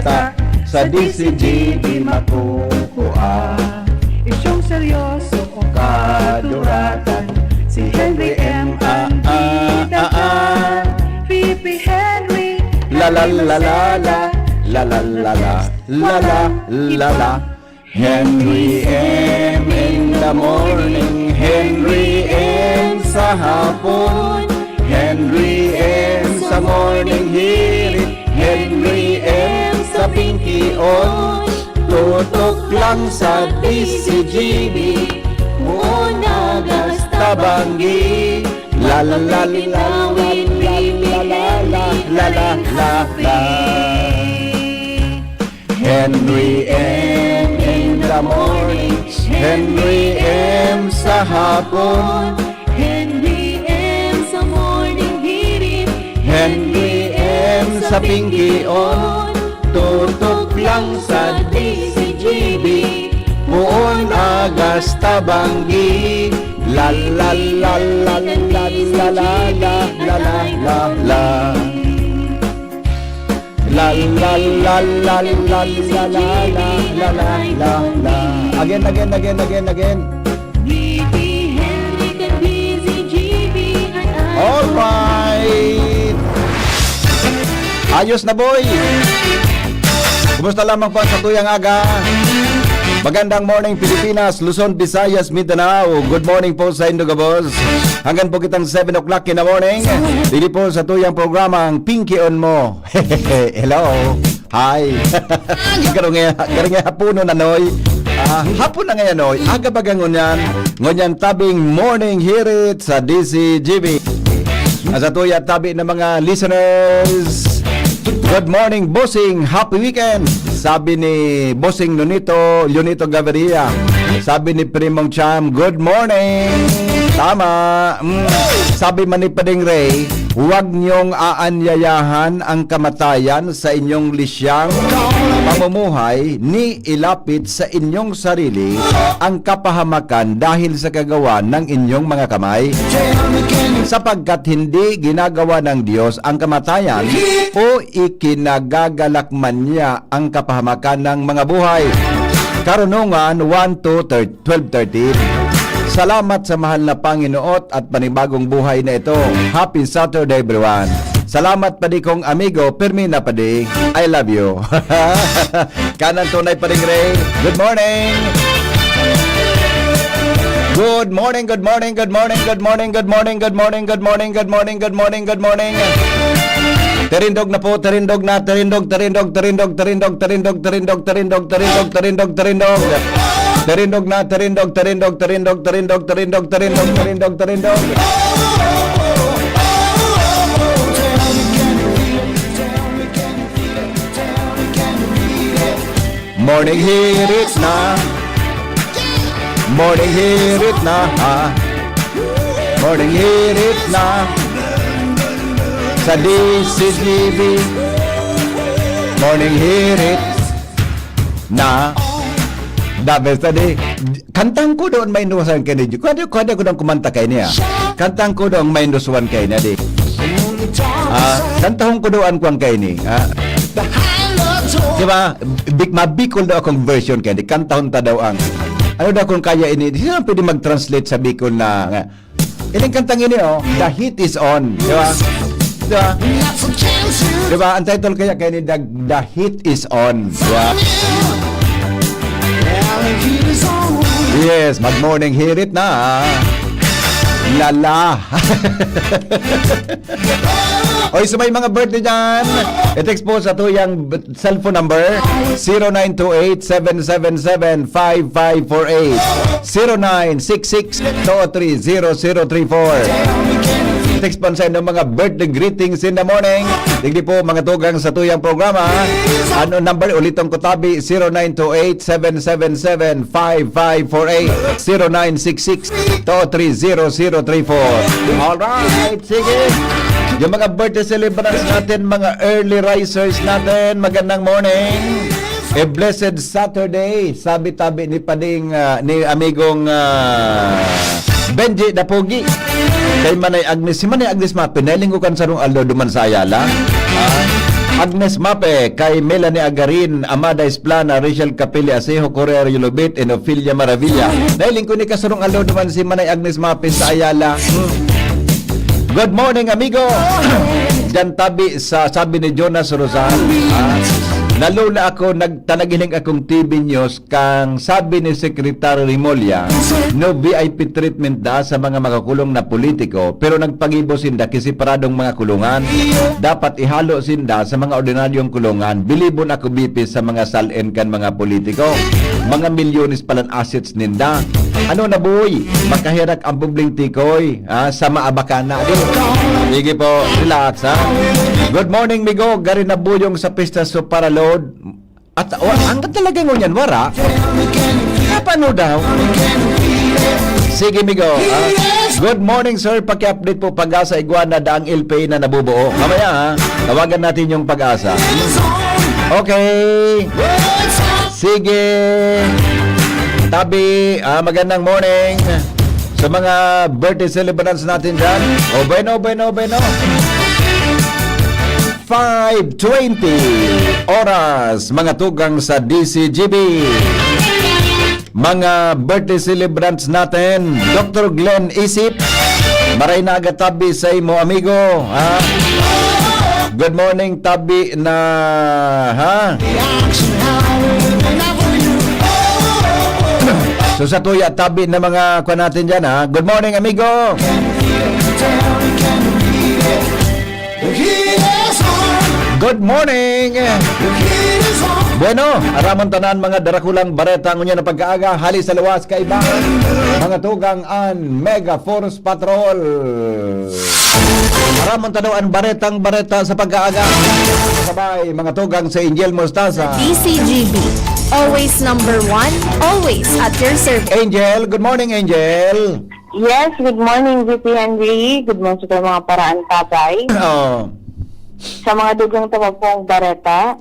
bata sa DCG di makukuha. Isyong seryoso o kaduratan, si Henry M. ang bidahan. VP Henry, La la la la la, la la la la, la la la la. Henry M in the morning, Henry M sa hapon, Henry M sa morning hirit, Henry M sa pinkion. Tutok lang sa DCGB, Muna Gastabanggi. La la la la la la la la la la la la. Henry M in the morning, Henry M sa hapon, Henry M sa morning hirit, Henry M sa pinkion. Tutok lang sa DCGB, Muon Gastabanggi. La la la la la la la la la la la. La la la la la la la la la la. Again. VP Henry kan DCGB ay Alright. Ayos na boy. Kumusta lamang po sa tuyang aga? Magandang morning Pilipinas, Luzon, Visayas, Mindanao. Good morning po sa Indo Gabos. Hanggang po kitang 7 o'clock in the morning. Dili po sa tuyang programang Pinky on mo. Hello. Hi. Karong hapuno na noy. Hapon na ngayon noy. Aga bagang ngunyan tabing morning hirit sa DCGB. Sa tuya tabi ng mga listeners. Good morning, Bossing. Happy weekend. Sabi ni Bossing Lunito Gaviria. Sabi ni Primong Cham, good morning. Tama. Sabi man ni Pading Ray, huwag niyong aanyayahan ang kamatayan sa inyong lisyang pamumuhay, ni ilapit sa inyong sarili ang kapahamakan dahil sa kagawa ng inyong mga kamay. Sapagkat hindi ginagawa ng Diyos ang kamatayan o ikinagagalakman niya ang kapahamakan ng mga buhay. Karunungan 1:12-13. Salamat sa mahal na Panginoon at panibagong buhay na ito. Happy Saturday everyone. Salamat padi kong amigo Permina padi. I love you. Kanan tunay pading Ray. Good morning. Good morning, good morning, good morning, good morning, good morning, good morning, good morning, good morning, good morning, good morning. Terindog na po, terindog na, terindog. Terindog na, Morning hirit na. Morning hirit na. Morning hirit na. Sa DCGB, morning hirit na. Dabes tadi kantang ko doon may indusan kay ni. Kuwede ko doon kumanta kay niya. Kantang ko doon may indusan kay niya di. Kantahong ko doon kuan kay ni. Diba? Mabikol daw akong version kay ni. Kantahon ta daw ang ano daw kung kaya ini. Di naman pwede mag-translate sa Bicol na ilang kantang ini The Heat is On. Diba? Diba? Ang title kaya ni The Heat is On. Diba? Yes, mag-morning hirit na. Lala. Oy, so may mga birthday dyan. I-text po sa tuyang cellphone number 0928-777-5548 0966-230-034. Text po sa inyong mga birthday greetings in the morning. Tigdi po mga tugang sa tuyang programa. Ano number? Ulitong ko tabi 0928-777-5548 0966-230-034. Alright, sige. Yung mga birthday celebrants natin, mga early risers natin, magandang morning. A blessed Saturday. Sabi-tabi ni Pading, ni amigong Benji Dapogi. Kay Manay Agnes. Si Manay Agnes pinaling ko kan sarong Aldo duman sa Ayala. Agnes Mape, kay Melanie Agarin, Amada Esplana, Rachel Capili Asejo, Correa Yulobit, and Ophelia Maravilla. Dahil ko ni kasurong alo naman si Manay Agnes Mape sa Ayala. Good morning, amigo! Diyan tabi sa sabi ni Jonas Rosal. Nalula ako, nagtanagiling akong TV news kang sabi ni Secretary Rimolya, no VIP treatment da sa mga makakulong na politiko, pero nagpagibo sinda kisiparadong mga kulungan. Dapat ihalo sinda sa mga ordinaryong kulungan. Bilibon ako BP sa mga salin kan mga politiko. Mga milyones palang assets ninda. Ano na boy? Makahirak ang bubling tikoy sa maabakana. Sige po, relax ha. Good morning, migo. Gari na buyong sa pista so para load. At ang talaga ngunyan, wara? Paano daw? Sige, migo. Good morning, sir. Paki-update po Pag-asa Iguana daang LPA na nabubuo. Mamaya ha, tawagan natin yung Pag-asa. Okay. Sige. Tabi, magandang morning sa mga birthday celebrants natin dyan. O, bueno. 5:20 oras, mga tugang sa DCGB. Mga birthday celebrants natin, Dr. Glenn Isip, maray na agad tabi sa imo, amigo. Good morning, tabi na, So sa tuya, tabi na mga kuha natin dyan, Good morning, amigo. Good morning. Bueno, aramon tanan mga darakulang bareta ngunya na pagkaaga hali sa luwas kay iba. Mga tugang an Mega Force Patrol. Aramon tanaw baretang bareta sa pagkaaga. Sabay mga tugang sa Angel Mostaza. DCGB, always number one, always at your service. Angel, good morning Angel. Yes, good morning, VP Henry. Good morning sa mga paraan tatay. Sa mga dugang tamapong bareta,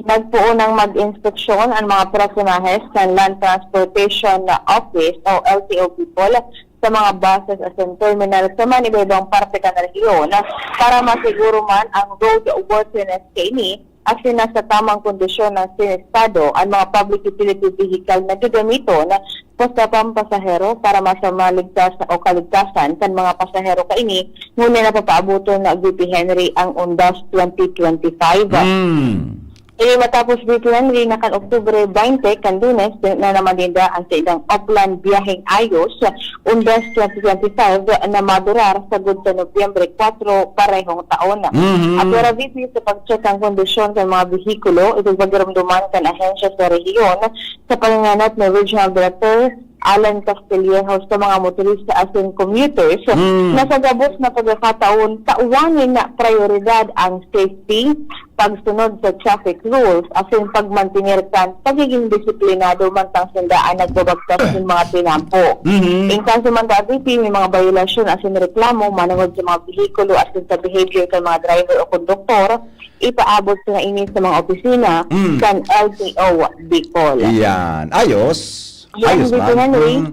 nagpuo ng mag-inspeksyon ang mga personahes ng Land Transportation Office o LTO people sa mga buses at terminal sa mga iba-ibang parte ka na rehiyon para masiguro man ang roadworthiness kini at nasa tamang kondisyon ng sinestado ang mga public utility vehicle na gagamiton sa pampasahero para masamaligtas o kaligtasan kan mga pasahero kaini ngunit napapaabuton na VP Henry ang Undas 2025. Matapos VP Henry na kan Oktubre 20 kan Lunes na naman dinda ang sa idang Upland Biyaheng Ayos Undas 2025 na madurar sa sa Nobyembre 4 parehong taon. At para VP sa pag-check ang kondisyon ng mga behikulo, ito pagramduman kan ahensya sa rehiyon sa panganganap ng Regional Director Alan Castillejo sa mga motorista as in commuters na sa gabos na pagkakataon tauwangin na prioridad ang safety, pagsunod sa traffic rules as in pagmantinir kan pagiging disiplinado mantang sindaan nagbabagtas ng mga tinampo. In kaso man VP may mga violasyon as in reklamo manungod sa mga behikulo as in sa behavior ng mga driver o konduktor, ipaabot sa ini sa mga opisina kan LTO Bicol. Yan, ayos. Yan, Ayos VP man. Henry.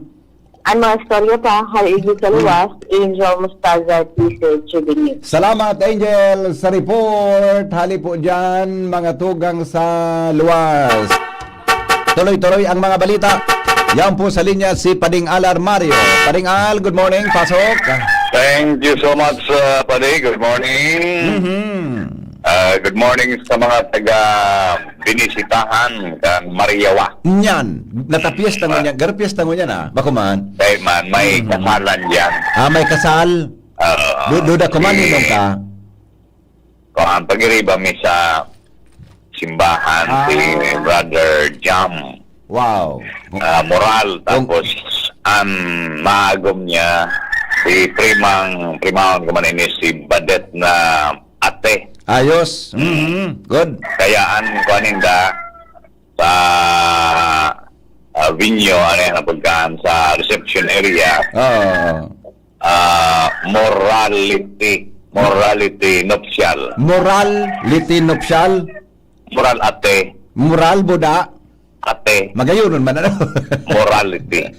Ang mga storya pa, haligi sa luwas, Angel Mostaza, DCGB News. Salamat Angel sa report. Hali po dyan mga tugang sa luwas. Tuloy-tuloy ang mga balita. Yan po sa linya si Pading Al Armario. Pading Al, good morning. Pasok. Thank you so much, Padre. Good morning. Good morning sa mga taga-binisitahan kan Mariawa. Nyan. Natapiesta mo niyan. Garapiesta mo niyan Bako man. Dahil man, may kasalan dyan. May kasal. Duda ko man ninong ka. Kung ang pag-iriba mi sa simbahan si Brother Jam Wow. Moral. Tapos, ang maagom niya si Primang kumanin si Badet na ate. Ayos. Good. Kayaan ko aninda sa venue na pagkaan sa reception area morality nuptial. Morality nuptial. Moral ate. Moral buda. Ate. Magayon man Morality.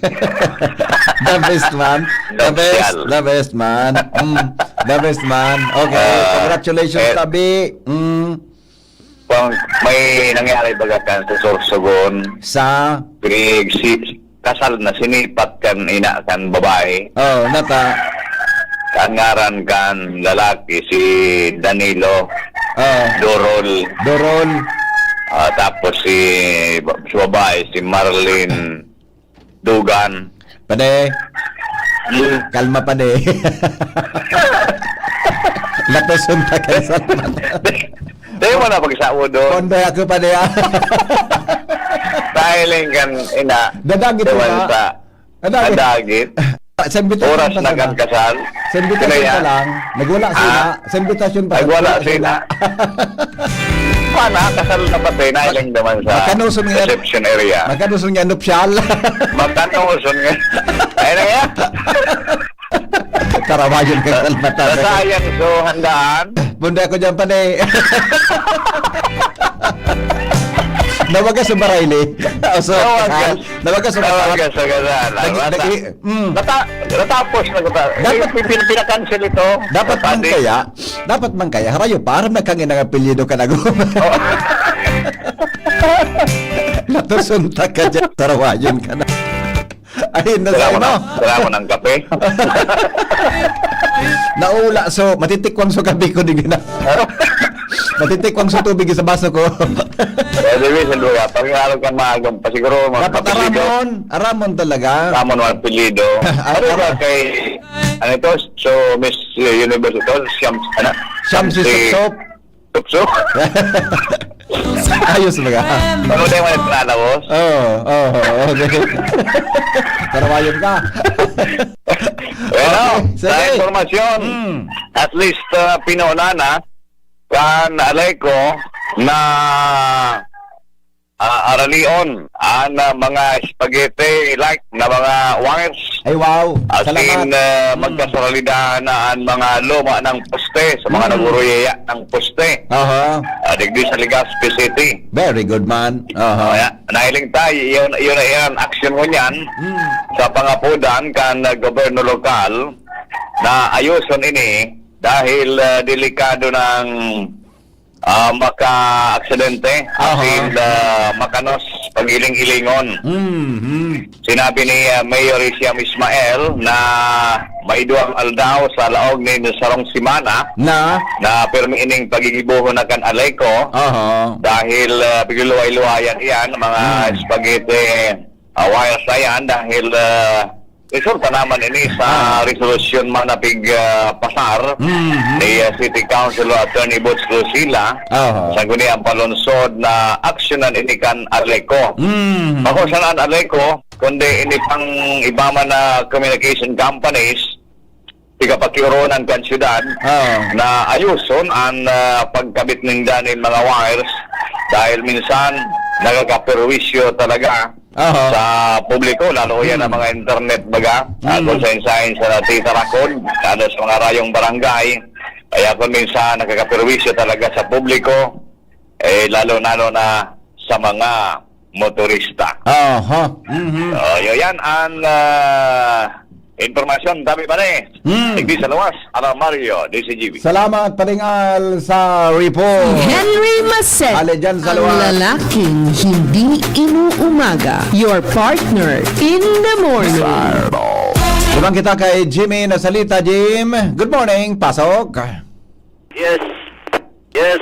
The best man. The best man. The best man. Okay. Congratulations, eh, Tabi. may nangyari baga kan sa Sorsogon. Sa Kasal na sinipat kan ina kan babae. oh, nata. Kangaran kan lalaki si Danilo Oh, Dorol. Doron. Tapos si babae si Marlene Dugan. Pade. Kalma pade. Latosunta ka sa Dahil mo na pagsawo doon. Konday ako pade. Dahil kan ina. Dadagit mo Dewan ba? sa Dadagit. Sa imbitasyon Oras pa na sana. kan kasal. Sa imbitasyon pa lang. Nagwala sila. Sa imbitasyon pa. Nagwala sila. Pana, kasal na pati na ilang naman sa Magkanuson nga. reception area. Magkanusun nga nupsyal. Magkanuson nga. Ayun na yan. Karawayon ka sa mata. Nasayang so handaan. Bunda ko dyan pa na eh. Nawagas sa Barayli. So, nawagas sa Tawagan sa kasal. Natapos na ko ta. Pinakancel ito. Dapat man kaya, harayo, parang nagkangin ang apelyido ka nag Latosunta ka dyan, tarawayon ka na. Ayun na sa ino. Salamat ng kape. Naula, so, matitikwang so gabi ko din na. Matitikwang so tubig sa baso ko. Anyway, sa luya, pag-aaral ka maagang pa siguro mga Dapat aramon talaga. Ramon mga apelido. Ano ba kay, ano ito, so Miss Universe ito, Siyam si Sop. Supsop? Ayos mga. Ano na yung mga planawos? Okay. Tarawayon ka. Well, Sige. sa informasyon, at least pinuna na kan alay ko na aralion ang mga spaghetti like na mga wires. Ay wow. As in, Salamat. magkasoralidad na ang mga luma ng poste sa mga naguruyaya ng poste. Digdi sa Legazpi City. Very good man. Kaya, nahiling tayo, yun ang aksyon ko niyan sa pangapudan kan gobyerno lokal na ayuson ini dahil delikado ng maka-aksidente at makanos pag-iling-ilingon. Sinabi ni Mayor Isiam Ismael na maiduang aldaw sa laog ni Sarong Simana Na? na permiining pagigibuho na kan Alayko dahil pagluway-luwayan iyan mga spaghetti wires na yan dahil resulta naman ini sa resolusyon manapig pasar ni City Council Attorney Butch Lucila sa guni ang palunsod na aksyonan ini kan Alayko. Ako saan Alayko kundi ini pang ibama na communication companies tigapakiuronan kan syudad na ayuson ang pagkabit ng danin mga wires dahil minsan nagkakaperwisyo talaga sa publiko, lalo yan ang mga internet baga, kung saan sa titarakon, kada sa mga rayong barangay, kaya kung minsan nakakaperwisyo talaga sa publiko, lalo-lalo na sa mga motorista. Yan ang informasyon, dami pa rin. Hindi sa luwas, Alam Mario, DCGB. Salamat paringal sa report. Henry Macet, Ale dyan sa ang luwas. lalaking hindi inuumaga. Your partner in the morning. Ibang kita kay Jimmy na salita, Jim. Good morning, pasok. Yes,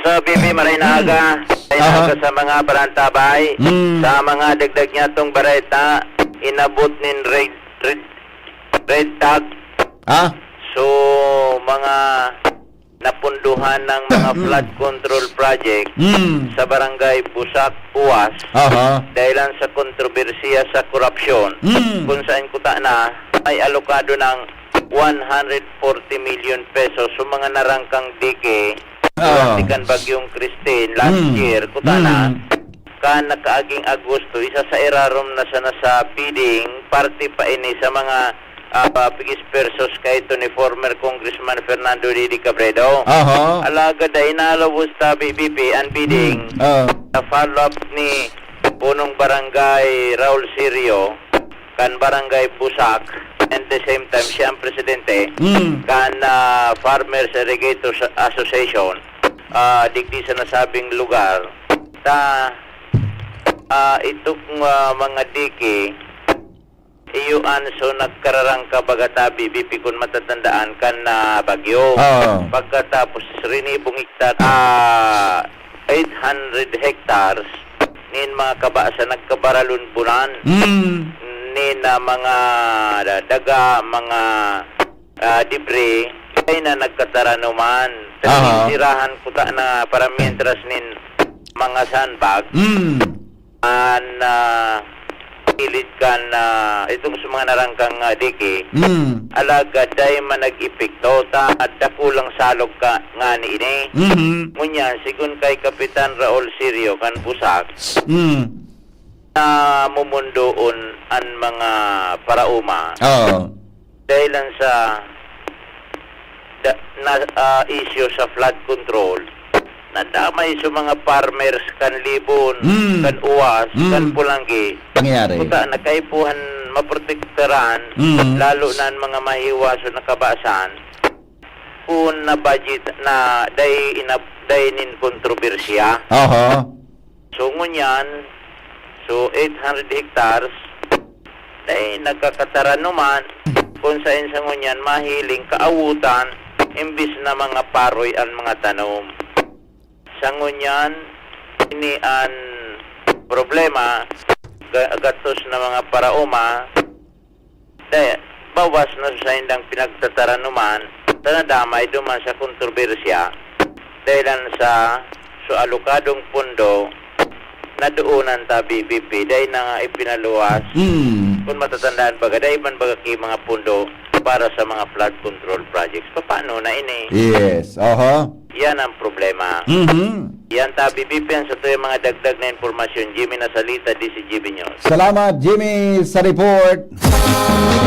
Bibi, marinaga. Marinaga sa mga barantabay. Sa mga dagdag niya itong bareta, inabot nin red tag. So, mga napunduhan ng mga flood control project sa barangay Busak, Uwas, dahilan sa kontrobersiya sa korupsyon, kung saan kuta na ay alokado ng 140 million pesos sa mga narangkang dike kan bagyong Christine last year. Kuta na kan nakaaging Agosto, isa sa irarom na sana sa bidding, party pa ini sa mga pigis persos kay ito ni former Congressman Fernando Didi Cabredo. Alaga dahil nalabos ta BBP ang bidding sa follow-up ni punong barangay Raul Sirio kan barangay Busak, and the same time siya ang presidente kan Farmers Irrigators Association. digdi sa nasabing lugar ta itong mga diki iyuan so nagkararang ka bagatabi BP kung matatandaan kan na bagyo. Pagkatapos rinibong hektar 800 hectares nin mga kabasa nagkabaralun bulan nin mga daga mga debris ay na nagkataranuman. Sirahan ko ta na para mientras nin mga sandbag ilid ka na itong sa mga narangkang diki alaga day manag-epekto ta at dakulang salog ka nga ni ini ngunyan sigun kay Kapitan Raul Sirio kan busak na mumundoon an mga parauma dahilan sa issue sa flood control nadamay sa mga farmers kan libon, kan uwas, kan pulanggi. Pangyayari. Kuta nakaipuhan maprotektaran, lalo na ang mga mahiwaso na kabasan, kung na budget na day nin kontrobersya. So ngunyan, so 800 hectares, day nagkakataran naman, kung saan sa ngunyan mahiling kaawutan, imbis na mga paroy ang mga tanom. Sangunyan, ini an problema gatos na mga parauma dahil bawas na sa indang pinagtataranuman tanadamay duman sa kontrobersya dahil sa alokadong pundo na doonan ta BBP dahil na nga ipinaluwas kung matatandaan baga dahil man baga ki mga pundo para sa mga flood control projects. Paano na ini? Yes, Yan ang problema. Yan ta BBP sa to yung mga dagdag na informasyon. Jimmy Nasalita, DCGB News. Salamat Jimmy sa report.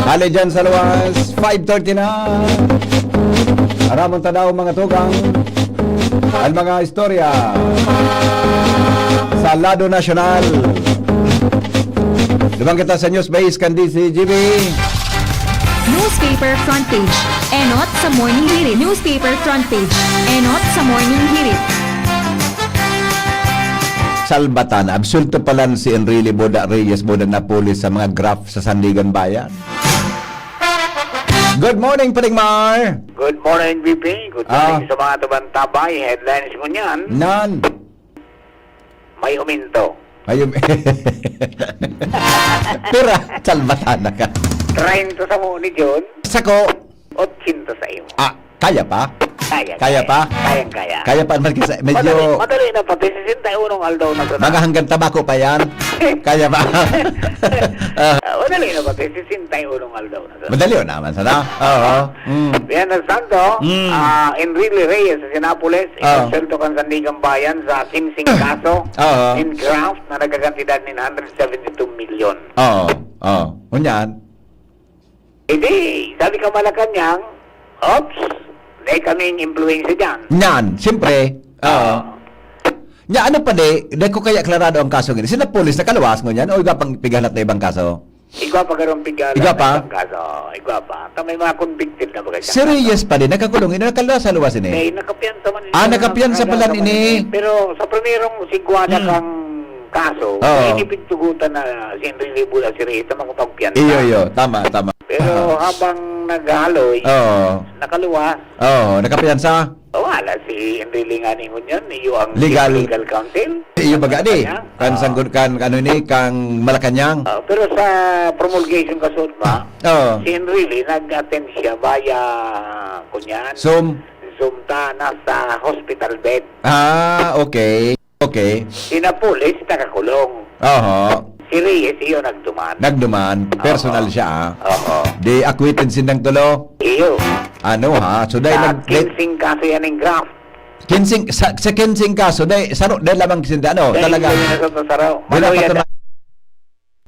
Hali dyan sa luwas, 5:30 na. Aramon tanaw mga tugang ang mga istorya sa Lado Nacional. Lumang kita sa News Base kan DCGB. Newspaper front page. Enot sa morning hirit. Newspaper front page. Enot sa morning hirit. Salbatan, absulto pala si Enrile Boda Reyes Boda Napolis sa mga graph sa Sandigan Bayan. Good morning, Paring Mar. Good morning, BP. Good morning sa mga tabantabay. Headlines mo niyan. Nan. May huminto. Ayun. Pira, salbatan na ka. 30 sa mo ni John. Sako. 80 sa iyo. Kaya pa? Kaya pa? Kayang-kaya. Kaya pa, medyo... Madali na pati 61 aldaw na ito. Mga hanggang tabako pa yan. Kaya pa? Madali na pati 61 aldaw na ito. Madali yun naman, sana? Oo. Yan ang santo, Enrile Reyes sa Sinapolis, insulto kan Sandigan Bayan sa Kinsing kaso in graft na nagkakantidad ni 172 million. Kunyan. Hindi, sabi ka Malacanang, oops, dahil kaming influensya dyan. Yan, siyempre. Nya, ano pa di ko kaya klarado ang kaso ngayon. Sina polis na kalawas mo yan o iba pang pigalat na ibang kaso? Igwa pa garong pigalat Igwa pa? na ibang kaso. Igwa pa. May mga convicted na baga dyan. Serious pa din, nakakulong. Nakalawas sa luwas ini. Eh, nakapiyan taman. Nakapiyan sa palan ini. Pero sa primerong sigwada kang kaso, inipigtugutan na si Enrile Bula si Rita makapagpiyan. Iyo, tama. Pero habang naghaloy, nakaluwas. Nakapiyansa. Wala si Enrile nga ningon yan. Iyo ang Legal counsel. Iyo baga di. Kang Malacanang. Pero sa promulgation kaso ba, si Enrile nag-attend siya via kunyan. Zoom ta nasa hospital bed. Okay. Sinapolis, nakakulong. Si Reyes, iyo nagduman. Personal siya. Di acquitted sindang tulo. Iyo. So dahil Kinsing kaso yan ng graft. sa kinsing kaso dahil lamang sinda talaga. Dahil yun na sa saraw. Wala pa